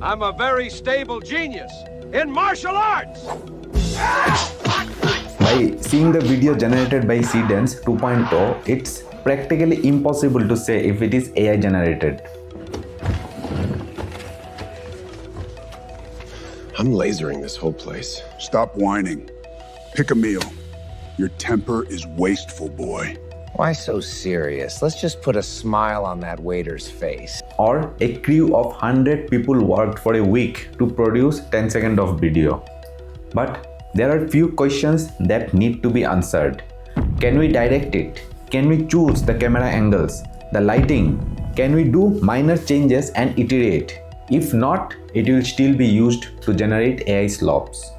I'm a very stable genius in martial arts. By seeing the video generated by Seedance 2.0, it's practically impossible to say if it is AI generated. I'm lasering this whole place. Stop whining. Pick a meal. Your temper is wasteful, boy. Why so serious? Let's just put a smile on that waiter's face. Or a crew of 100 people worked for a week to produce 10 seconds of video. But there are few questions that need to be answered. Can we direct it? Can we choose the camera angles, the lighting? Can we do minor changes and iterate? If not, it will still be used to generate AI slobs.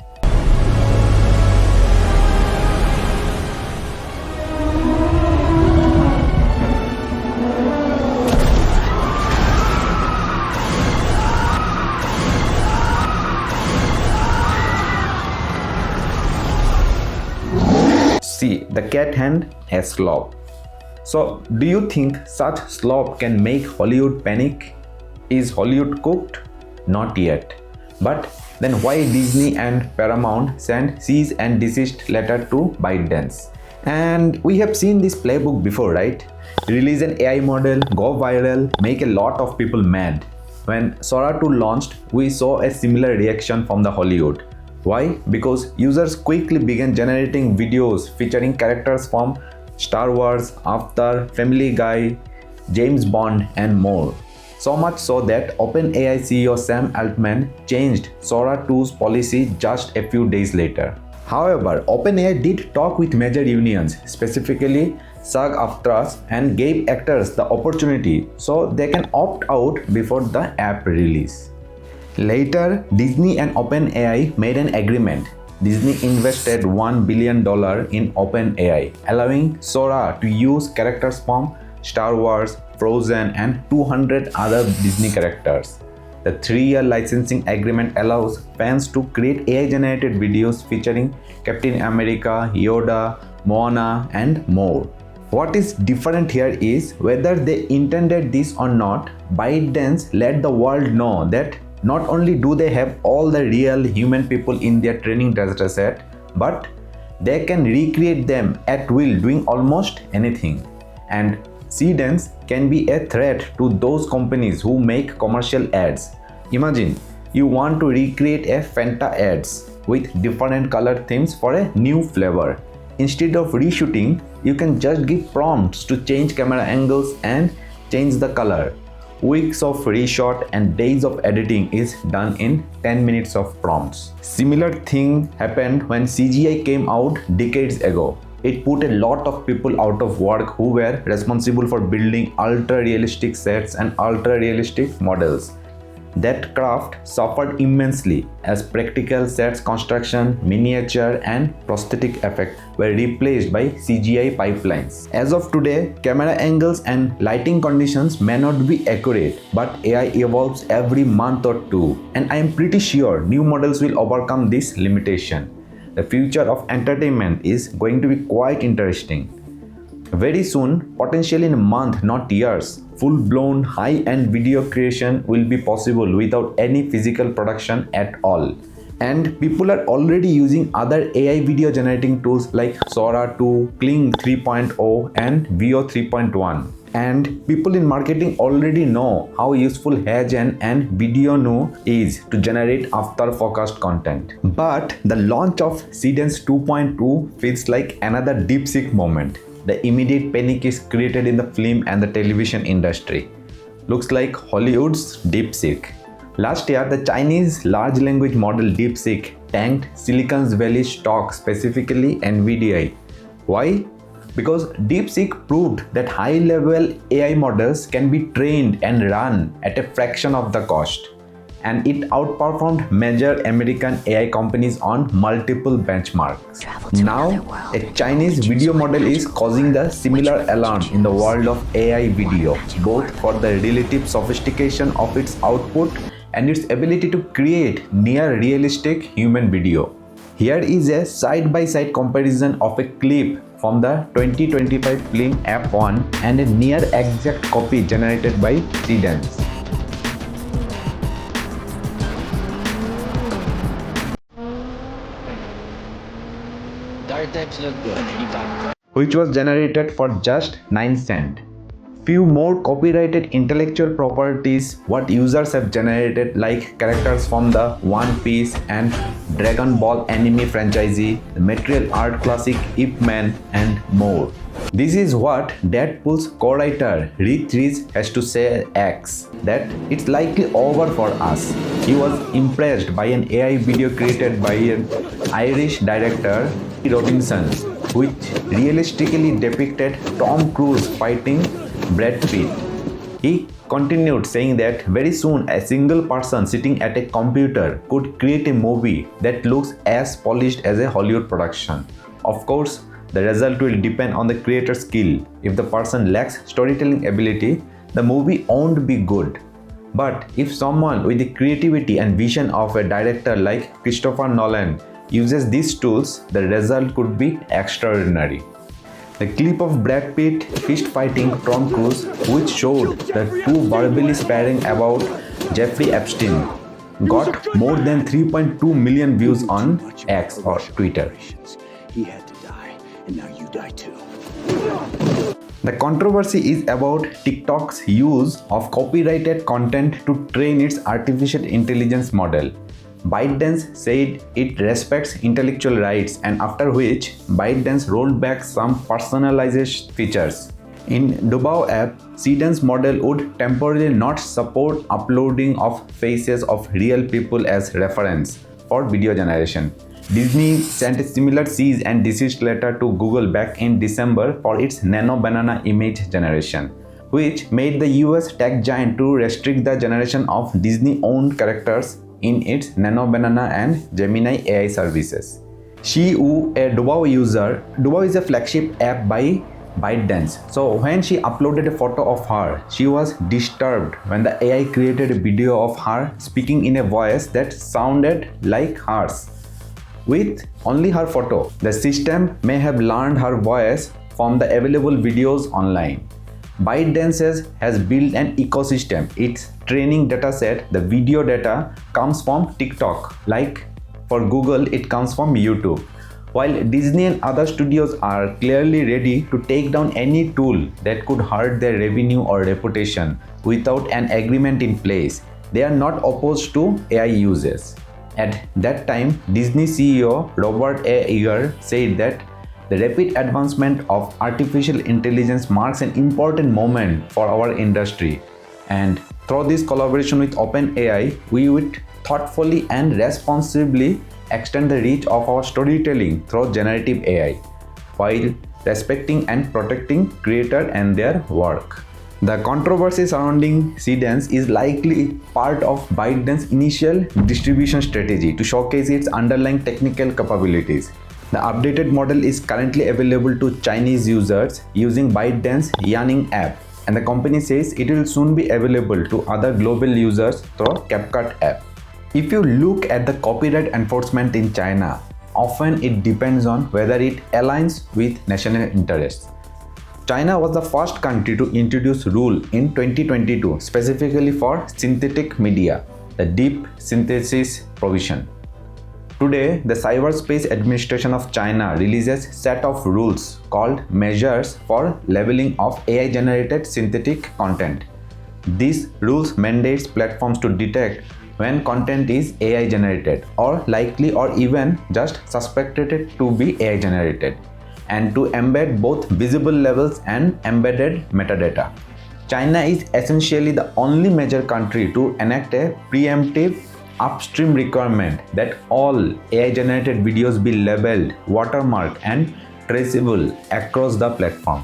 See, the cat hand has slob. So, do you think such slob can make Hollywood panic? Is Hollywood cooked? Not yet. But then why Disney and Paramount sent cease and desist letter to ByteDance? And we have seen this playbook before, right? Release an AI model, go viral, make a lot of people mad. When Sora 2 launched, we saw a similar reaction from the Hollywood. Why? Because users quickly began generating videos featuring characters from Star Wars, Avatar, Family Guy, James Bond, and more. So much so that OpenAI CEO Sam Altman changed Sora 2's policy just a few days later. However, OpenAI did talk with major unions, specifically SAG-AFTRA, and gave actors the opportunity so they can opt out before the app release. Later, Disney and OpenAI made an agreement. Disney invested $1 billion in OpenAI, allowing Sora to use characters from Star Wars, Frozen, and 200 other Disney characters. The 3-year licensing agreement allows fans to create AI-generated videos featuring Captain America, Yoda, Moana, and more. What is different here is whether they intended this or not, ByteDance let the world know that not only do they have all the real human people in their training dataset, but they can recreate them at will doing almost anything. And Seedance can be a threat to those companies who make commercial ads. Imagine you want to recreate a Fanta ads with different color themes for a new flavor. Instead of reshooting, you can just give prompts to change camera angles and change the color. Weeks of reshot and days of editing is done in 10 minutes of prompts. Similar thing happened when CGI came out decades ago. It put a lot of people out of work who were responsible for building ultra-realistic sets and ultra-realistic models. That craft suffered immensely as practical sets construction, miniature, and prosthetic effects were replaced by CGI pipelines. As of today, camera angles and lighting conditions may not be accurate, but AI evolves every month or two, and I am pretty sure new models will overcome this limitation. The future of entertainment is going to be quite interesting. Very soon, potentially in a month, not years, full-blown high-end video creation will be possible without any physical production at all. And people are already using other AI video generating tools like Sora 2, Kling 3.0 and Veo 3.1. And people in marketing already know how useful HeyGen and VideoNo is to generate after-focused content. But the launch of Seedance 2.2 feels like another DeepSeek moment. The immediate panic is created in the film and the television industry. Looks like Hollywood's DeepSeek. Last year, the Chinese large language model DeepSeek tanked Silicon Valley stock, specifically NVIDIA. Why? Because DeepSeek proved that high-level AI models can be trained and run at a fraction of the cost. And it outperformed major American AI companies on multiple benchmarks. Now, a Chinese video model is causing the similar alarm in the world of AI video, both for the relative sophistication of its output and its ability to create near-realistic human video. Here is a side-by-side comparison of a clip from the 2025 film F1 and a near-exact copy generated by Seedance. ByteDance look good anytime. which was generated for just 9 cents. Few more copyrighted intellectual properties what users have generated, like characters from the One Piece and Dragon Ball anime franchise, the material art classic Ip Man, and more. This is what Deadpool's co-writer Rick Rees has to say X, that it's likely over for us. He was impressed by an AI video created by an Irish director, Robinson, which realistically depicted Tom Cruise fighting Brad Pitt. He continued saying that very soon a single person sitting at a computer could create a movie that looks as polished as a Hollywood production. Of course, the result will depend on the creator's skill. If the person lacks storytelling ability, the movie won't be good. But if someone with the creativity and vision of a director like Christopher Nolan uses these tools, the result could be extraordinary. The clip of Brad Pitt fist fighting Tom Cruise, which showed the two verbally sparring about Jeffrey Epstein, got more than 3.2 million views on X or Twitter. He had to die, and now you die too. The controversy is about TikTok's use of copyrighted content to train its artificial intelligence model. ByteDance said it respects intellectual rights, and after which ByteDance rolled back some personalization features. In Dubao app, Seedance model would temporarily not support uploading of faces of real people as reference for video generation. Disney sent a similar cease and desist letter to Google back in December for its Nano Banana image generation, which made the US tech giant to restrict the generation of Disney-owned characters in its Nano Banana and Gemini AI services. Shi Wu, a Dubao user, Dubao is a flagship app by ByteDance. So when she uploaded a photo of her, she was disturbed when the AI created a video of her speaking in a voice that sounded like hers. With only her photo, the system may have learned her voice from the available videos online. ByteDance has built an ecosystem. Its training dataset, the video data, comes from TikTok. Like for Google, it comes from YouTube. While Disney and other studios are clearly ready to take down any tool that could hurt their revenue or reputation without an agreement in place, they are not opposed to AI uses. At that time, Disney CEO Robert A. Iger said that the rapid advancement of artificial intelligence marks an important moment for our industry, and through this collaboration with OpenAI, we would thoughtfully and responsibly extend the reach of our storytelling through generative AI, while respecting and protecting creators and their work. The controversy surrounding Seedance is likely part of ByteDance's initial distribution strategy to showcase its underlying technical capabilities. The updated model is currently available to Chinese users using ByteDance Yanning app, and the company says it will soon be available to other global users through CapCut app. If you look at the copyright enforcement in China, often it depends on whether it aligns with national interests. China was the first country to introduce rule in 2022 specifically for synthetic media, the deep synthesis provision. Today, the Cyberspace Administration of China releases a set of rules called Measures for Labeling of AI-generated synthetic content. These rules mandates platforms to detect when content is AI-generated or likely or even just suspected to be AI-generated, and to embed both visible labels and embedded metadata. China is essentially the only major country to enact a preemptive upstream requirement that all AI-generated videos be labeled, watermarked, and traceable across the platform.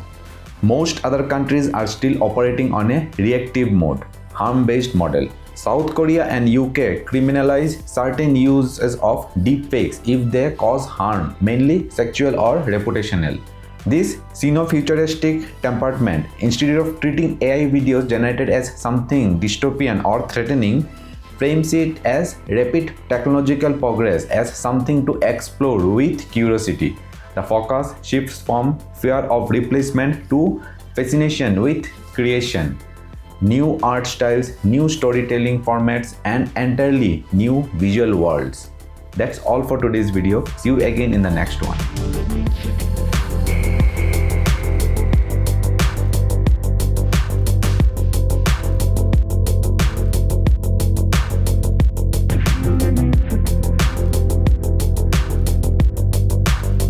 Most other countries are still operating on a reactive mode, harm-based model. South Korea and UK criminalize certain uses of deepfakes if they cause harm, mainly sexual or reputational. This xenofuturistic temperament, instead of treating AI videos generated as something dystopian or threatening, frames it as rapid technological progress as something to explore with curiosity. The focus shifts from fear of replacement to fascination with creation. New art styles, new storytelling formats, and entirely new visual worlds. That's all for today's video. See you again in the next one.